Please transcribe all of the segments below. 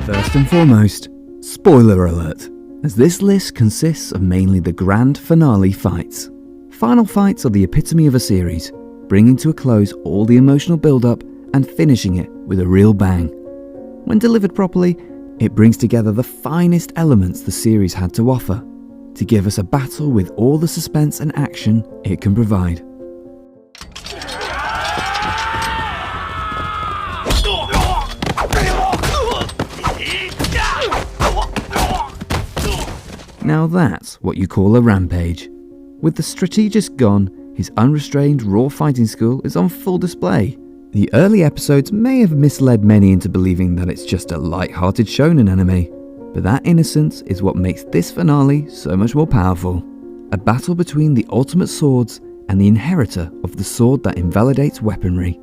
First and foremost, spoiler alert, as this list consists of mainly the grand finale fights. Final fights are the epitome of a series, bringing to a close all the emotional build-up and finishing it with a real bang. When delivered properly, it brings together the finest elements the series had to offer, to give us a battle with all the suspense and action it can provide. Now that's what you call a rampage. With the strategist gone, his unrestrained raw fighting skill is on full display. The early episodes may have misled many into believing that it's just a light-hearted shonen anime, but that innocence is what makes this finale so much more powerful. A battle between the ultimate swords and the inheritor of the sword that invalidates weaponry.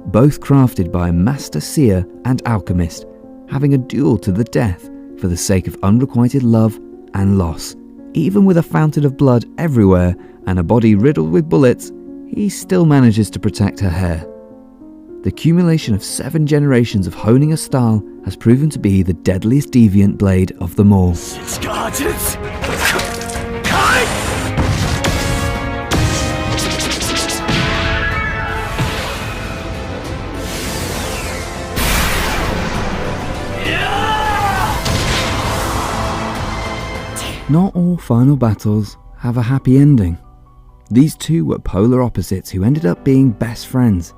Both crafted by a master seer and alchemist, having a duel to the death for the sake of unrequited love and loss. Even with a fountain of blood everywhere and a body riddled with bullets, he still manages to protect her hair. The accumulation of 7 generations of honing a style has proven to be the deadliest deviant blade of them all. Not all final battles have a happy ending. These two were polar opposites who ended up being best friends,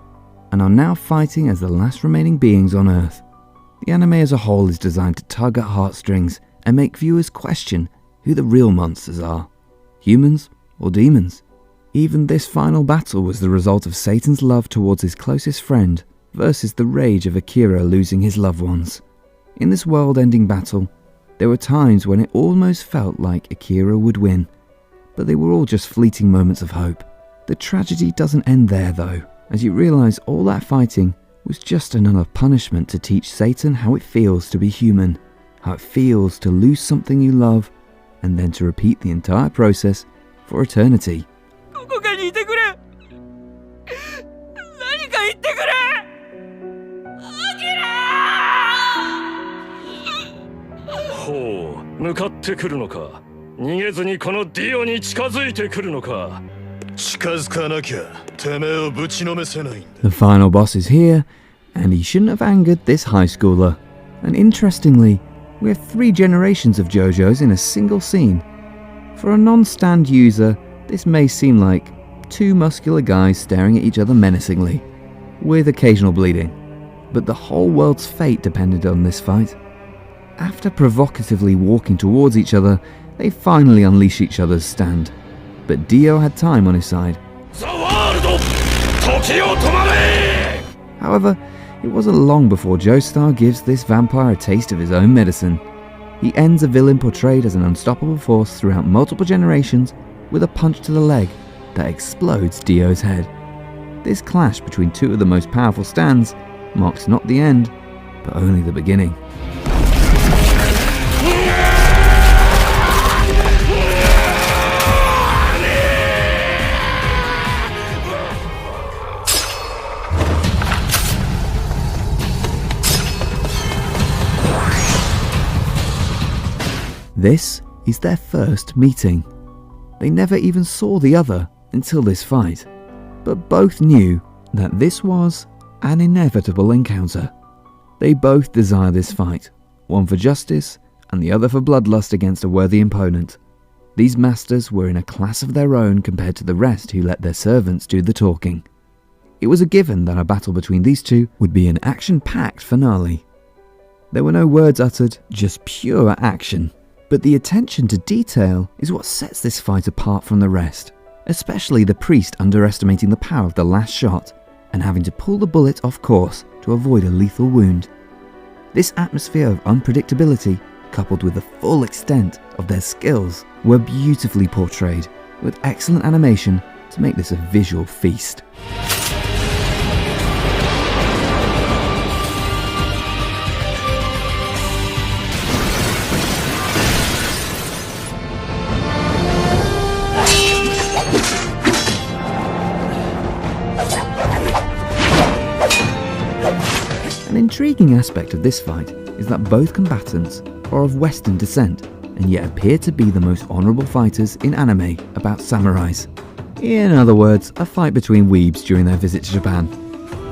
and are now fighting as the last remaining beings on Earth. The anime as a whole is designed to tug at heartstrings and make viewers question who the real monsters are, humans or demons. Even this final battle was the result of Satan's love towards his closest friend versus the rage of Akira losing his loved ones. In this world-ending battle, there were times when it almost felt like Akira would win, but they were all just fleeting moments of hope. The tragedy doesn't end there though, as you realise all that fighting was just another punishment to teach Satan how it feels to be human, how it feels to lose something you love, and then to repeat the entire process for eternity. The final boss is here, and he shouldn't have angered this high schooler. And interestingly, we have 3 generations of JoJo's in a single scene. For a non-stand user, this may seem like 2 muscular guys staring at each other menacingly, with occasional bleeding. But the whole world's fate depended on this fight. After provocatively walking towards each other, they finally unleash each other's stand. But Dio had time on his side. However, it wasn't long before Joestar gives this vampire a taste of his own medicine. He ends a villain portrayed as an unstoppable force throughout multiple generations with a punch to the leg that explodes Dio's head. This clash between 2 of the most powerful stands marks not the end, but only the beginning. This is their first meeting. They never even saw the other until this fight, but both knew that this was an inevitable encounter. They both desire this fight, one for justice and the other for bloodlust against a worthy opponent. These masters were in a class of their own compared to the rest who let their servants do the talking. It was a given that a battle between these two would be an action-packed finale. There were no words uttered, just pure action. But the attention to detail is what sets this fight apart from the rest, especially the priest underestimating the power of the last shot and having to pull the bullet off course to avoid a lethal wound. This atmosphere of unpredictability, coupled with the full extent of their skills, were beautifully portrayed with excellent animation to make this a visual feast. intriguing aspect of this fight is that both combatants are of Western descent and yet appear to be the most honourable fighters in anime about samurais. In other words, a fight between weebs during their visit to Japan.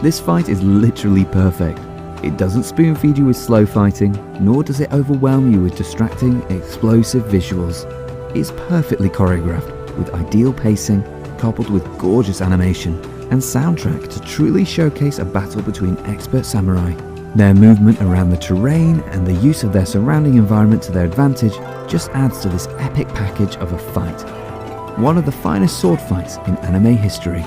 This fight is literally perfect. It doesn't spoon feed you with slow fighting, nor does it overwhelm you with distracting, explosive visuals. It's perfectly choreographed, with ideal pacing, coupled with gorgeous animation and soundtrack to truly showcase a battle between expert samurai. Their movement around the terrain and the use of their surrounding environment to their advantage just adds to this epic package of a fight. One of the finest sword fights in anime history.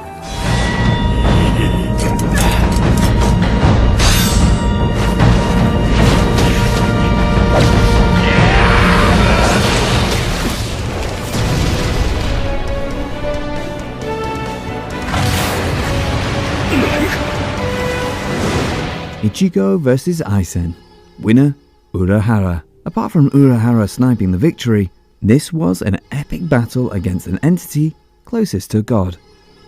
Ichigo vs Aizen. Winner, Urahara. Apart from Urahara sniping the victory, this was an epic battle against an entity closest to God.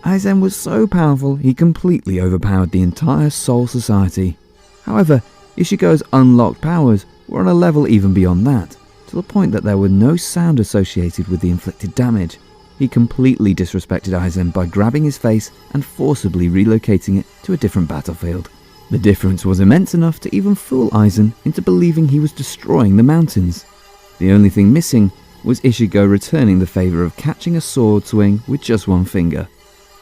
Aizen was so powerful he completely overpowered the entire Soul Society. However, Ichigo's unlocked powers were on a level even beyond that, to the point that there were no sound associated with the inflicted damage. He completely disrespected Aizen by grabbing his face and forcibly relocating it to a different battlefield. The difference was immense enough to even fool Aizen into believing he was destroying the mountains. The only thing missing was Ichigo returning the favour of catching a sword swing with just one finger.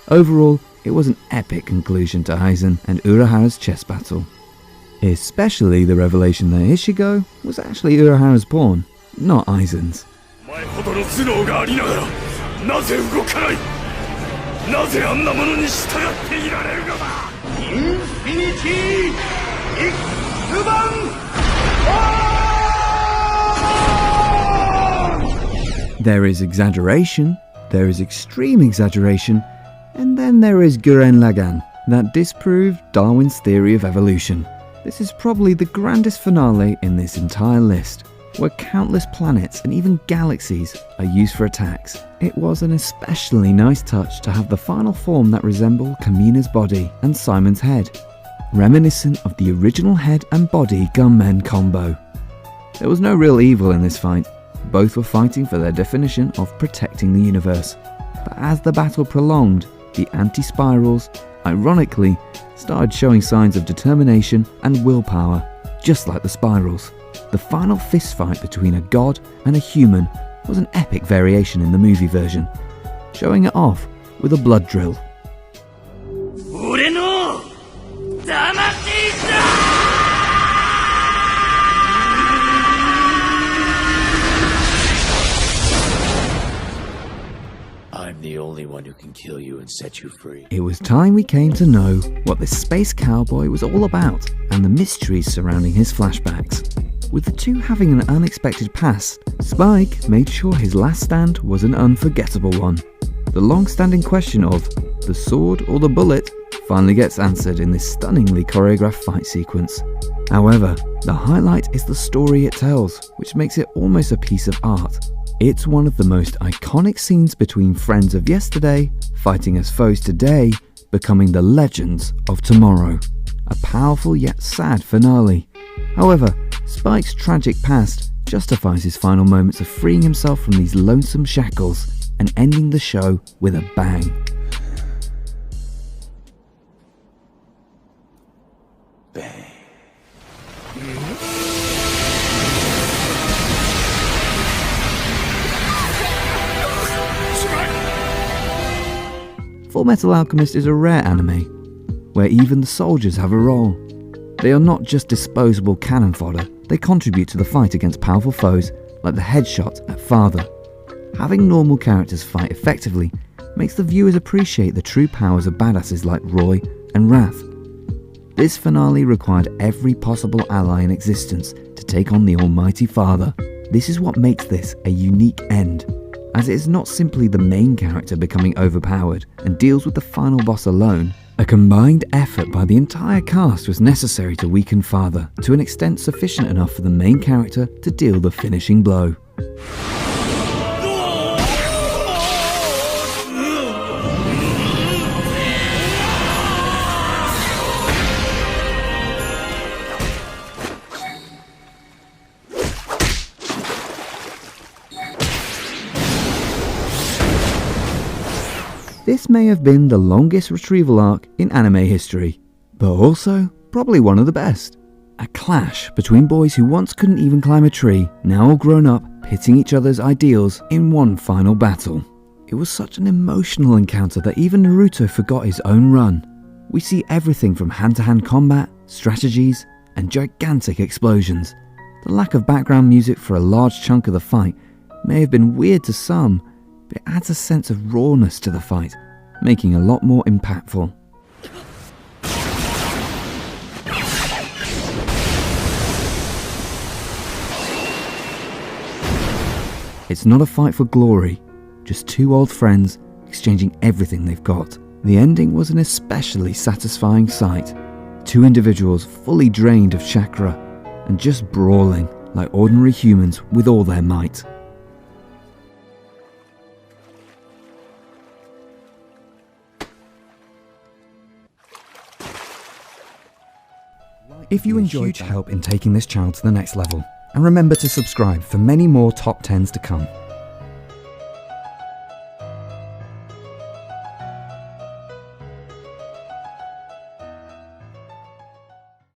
Overall, it was an epic conclusion to Aizen and Urahara's chess battle. Especially the revelation that Ichigo was actually Urahara's pawn, not Aizen's. There is exaggeration, there is extreme exaggeration, and then there is Gurren Lagann, that disproved Darwin's theory of evolution. This is probably the grandest finale in this entire list, where countless planets and even galaxies are used for attacks. It was an especially nice touch to have the final form that resembled Kamina's body and Simon's head, reminiscent of the original head and body gunmen combo. There was no real evil in this fight. Both were fighting for their definition of protecting the universe. But as the battle prolonged, the anti-spirals, ironically, started showing signs of determination and willpower, just like the spirals. The final fistfight between a god and a human was an epic variation in the movie version, showing it off with a blood drill. I'm the only one who can kill you and set you free. It was time we came to know what this space cowboy was all about and the mysteries surrounding his flashbacks. With the two having an unexpected past, Spike made sure his last stand was an unforgettable one. The long-standing question of the sword or the bullet finally gets answered in this stunningly choreographed fight sequence. However, the highlight is the story it tells, which makes it almost a piece of art. It's one of the most iconic scenes between friends of yesterday fighting as foes today, becoming the legends of tomorrow. A powerful yet sad finale. However, Spike's tragic past justifies his final moments of freeing himself from these lonesome shackles and ending the show with a bang. Bang. Fullmetal Alchemist is a rare anime, where even the soldiers have a role. They are not just disposable cannon fodder, they contribute to the fight against powerful foes like the headshot at Father. Having normal characters fight effectively makes the viewers appreciate the true powers of badasses like Roy and Wrath. This finale required every possible ally in existence to take on the Almighty Father. This is what makes this a unique end, as it is not simply the main character becoming overpowered and deals with the final boss alone. A combined effort by the entire cast was necessary to weaken Father to an extent sufficient enough for the main character to deal the finishing blow. This may have been the longest retrieval arc in anime history, but also probably one of the best. A clash between boys who once couldn't even climb a tree, now all grown up, pitting each other's ideals in one final battle. It was such an emotional encounter that even Naruto forgot his own run. We see everything from hand-to-hand combat, strategies, and gigantic explosions. The lack of background music for a large chunk of the fight may have been weird to some, but it adds a sense of rawness to the fight, making it a lot more impactful. It's not a fight for glory, just two old friends exchanging everything they've got. The ending was an especially satisfying sight. Two individuals fully drained of chakra and just brawling like ordinary humans with all their might. If you enjoyed, huge help in taking this channel to the next level, and remember to subscribe for many more top 10s to come.